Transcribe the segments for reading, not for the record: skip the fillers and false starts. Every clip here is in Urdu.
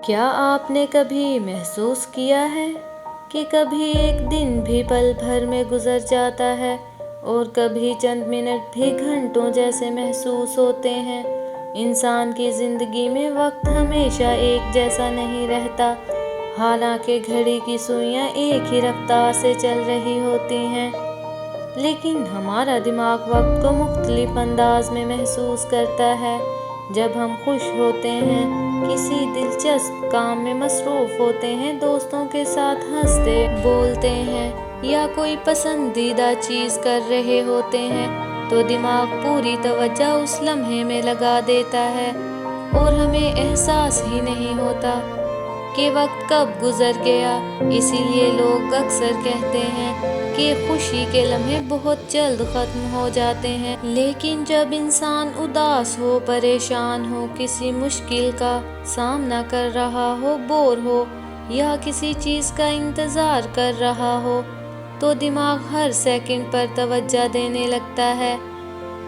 کیا آپ نے کبھی محسوس کیا ہے کہ کبھی ایک دن بھی پل بھر میں گزر جاتا ہے اور کبھی چند منٹ بھی گھنٹوں جیسے محسوس ہوتے ہیں؟ انسان کی زندگی میں وقت ہمیشہ ایک جیسا نہیں رہتا، حالانکہ گھڑی کی سوئیاں ایک ہی رفتار سے چل رہی ہوتی ہیں، لیکن ہمارا دماغ وقت کو مختلف انداز میں محسوس کرتا ہے۔ جب ہم خوش ہوتے ہیں، کسی دلچسپ کام میں مصروف ہوتے ہیں، دوستوں کے ساتھ ہنستے بولتے ہیں یا کوئی پسندیدہ چیز کر رہے ہوتے ہیں، تو دماغ پوری توجہ اس لمحے میں لگا دیتا ہے اور ہمیں احساس ہی نہیں ہوتا کہ وقت کب گزر گیا۔ اسی لیے لوگ اکثر کہتے ہیں کہ خوشی کے لمحے بہت جلد ختم ہو جاتے ہیں، لیکن جب انسان اداس ہو، پریشان ہو، کسی مشکل کا سامنا کر رہا ہو، بور ہو یا کسی چیز کا انتظار کر رہا ہو، تو دماغ ہر سیکنڈ پر توجہ دینے لگتا ہے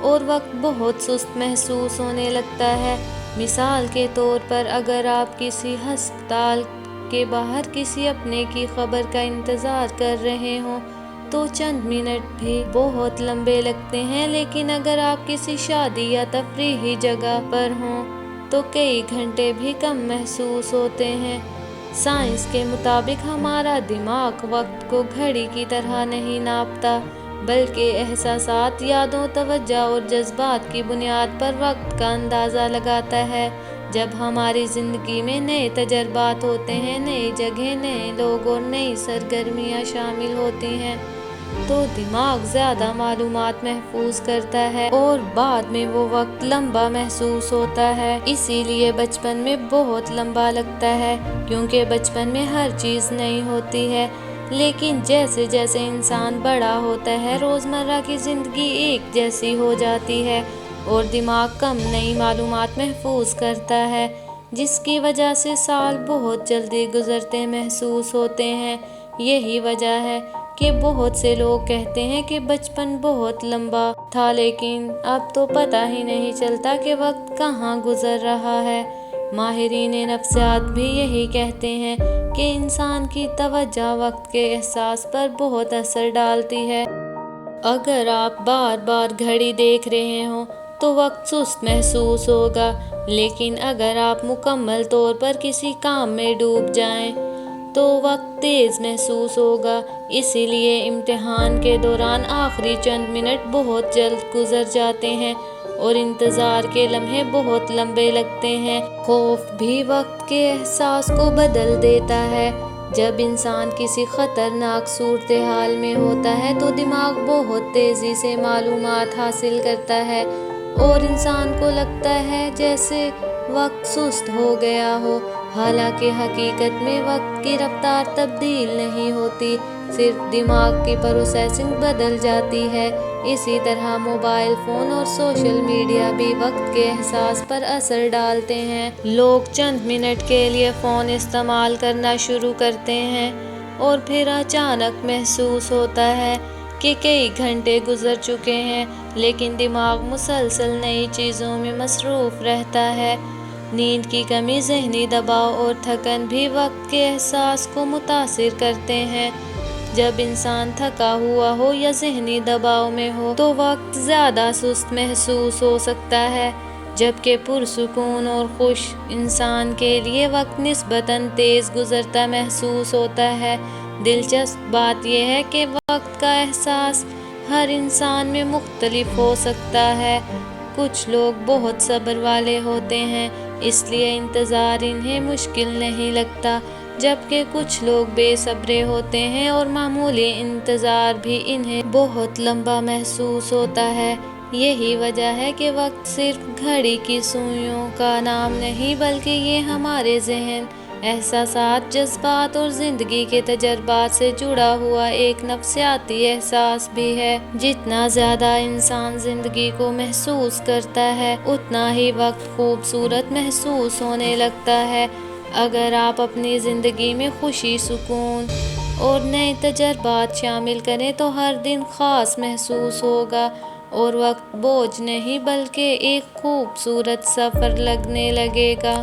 اور وقت بہت سست محسوس ہونے لگتا ہے۔ مثال کے طور پر، اگر آپ کسی ہسپتال کے باہر کسی اپنے کی خبر کا انتظار کر رہے ہوں تو چند منٹ بھی بہت لمبے لگتے ہیں، لیکن اگر آپ کسی شادی یا تفریحی جگہ پر ہوں تو کئی گھنٹے بھی کم محسوس ہوتے ہیں۔ سائنس کے مطابق ہمارا دماغ وقت کو گھڑی کی طرح نہیں ناپتا، بلکہ احساسات، یادوں، توجہ اور جذبات کی بنیاد پر وقت کا اندازہ لگاتا ہے۔ جب ہماری زندگی میں نئے تجربات ہوتے ہیں، نئی جگہیں، نئے لوگ اور نئی سرگرمیاں شامل ہوتی ہیں، تو دماغ زیادہ معلومات محفوظ کرتا ہے اور بعد میں وہ وقت لمبا محسوس ہوتا ہے۔ اسی لیے بچپن میں بہت لمبا لگتا ہے، کیونکہ بچپن میں ہر چیز نئی ہوتی ہے، لیکن جیسے جیسے انسان بڑا ہوتا ہے، روزمرہ کی زندگی ایک جیسی ہو جاتی ہے اور دماغ کم نئی معلومات محفوظ کرتا ہے، جس کی وجہ سے سال بہت جلدی گزرتے محسوس ہوتے ہیں۔ یہی وجہ ہے کہ بہت سے لوگ کہتے ہیں کہ بچپن بہت لمبا تھا، لیکن اب تو پتہ ہی نہیں چلتا کہ وقت کہاں گزر رہا ہے۔ ماہرین نفسیات بھی یہی کہتے ہیں کہ انسان کی توجہ وقت کے احساس پر بہت اثر ڈالتی ہے۔ اگر آپ بار بار گھڑی دیکھ رہے ہوں تو وقت سست محسوس ہوگا، لیکن اگر آپ مکمل طور پر کسی کام میں ڈوب جائیں تو وقت تیز محسوس ہوگا۔ اسی لیے امتحان کے دوران آخری چند منٹ بہت جلد گزر جاتے ہیں اور انتظار کے لمحے بہت لمبے لگتے ہیں۔ خوف بھی وقت کے احساس کو بدل دیتا ہے۔ جب انسان کسی خطرناک صورتحال میں ہوتا ہے تو دماغ بہت تیزی سے معلومات حاصل کرتا ہے اور انسان کو لگتا ہے جیسے وقت سست ہو گیا ہو، حالانکہ حقیقت میں وقت کی رفتار تبدیل نہیں ہوتی، صرف دماغ کی پروسیسنگ بدل جاتی ہے۔ اسی طرح موبائل فون اور سوشل میڈیا بھی وقت کے احساس پر اثر ڈالتے ہیں۔ لوگ چند منٹ کے لیے فون استعمال کرنا شروع کرتے ہیں اور پھر اچانک محسوس ہوتا ہے کہ کئی گھنٹے گزر چکے ہیں، لیکن دماغ مسلسل نئی چیزوں میں مصروف رہتا ہے۔ نیند کی کمی، ذہنی دباؤ اور تھکن بھی وقت کے احساس کو متاثر کرتے ہیں۔ جب انسان تھکا ہوا ہو یا ذہنی دباؤ میں ہو تو وقت زیادہ سست محسوس ہو سکتا ہے، جبکہ پرسکون اور خوش انسان کے لیے وقت نسبتاً تیز گزرتا محسوس ہوتا ہے۔ دلچسپ بات یہ ہے کہ وقت کا احساس ہر انسان میں مختلف ہو سکتا ہے۔ کچھ لوگ بہت صبر والے ہوتے ہیں، اس لیے انتظار انہیں مشکل نہیں لگتا، جبکہ کچھ لوگ بے صبرے ہوتے ہیں اور معمولی انتظار بھی انہیں بہت لمبا محسوس ہوتا ہے۔ یہی وجہ ہے کہ وقت صرف گھڑی کی سوئیوں کا نام نہیں، بلکہ یہ ہمارے ذہن، احساسات، جذبات اور زندگی کے تجربات سے جڑا ہوا ایک نفسیاتی احساس بھی ہے۔ جتنا زیادہ انسان زندگی کو محسوس کرتا ہے، اتنا ہی وقت خوبصورت محسوس ہونے لگتا ہے۔ اگر آپ اپنی زندگی میں خوشی، سکون اور نئے تجربات شامل کریں تو ہر دن خاص محسوس ہوگا اور وقت بوجھ نہیں بلکہ ایک خوبصورت سفر لگنے لگے گا۔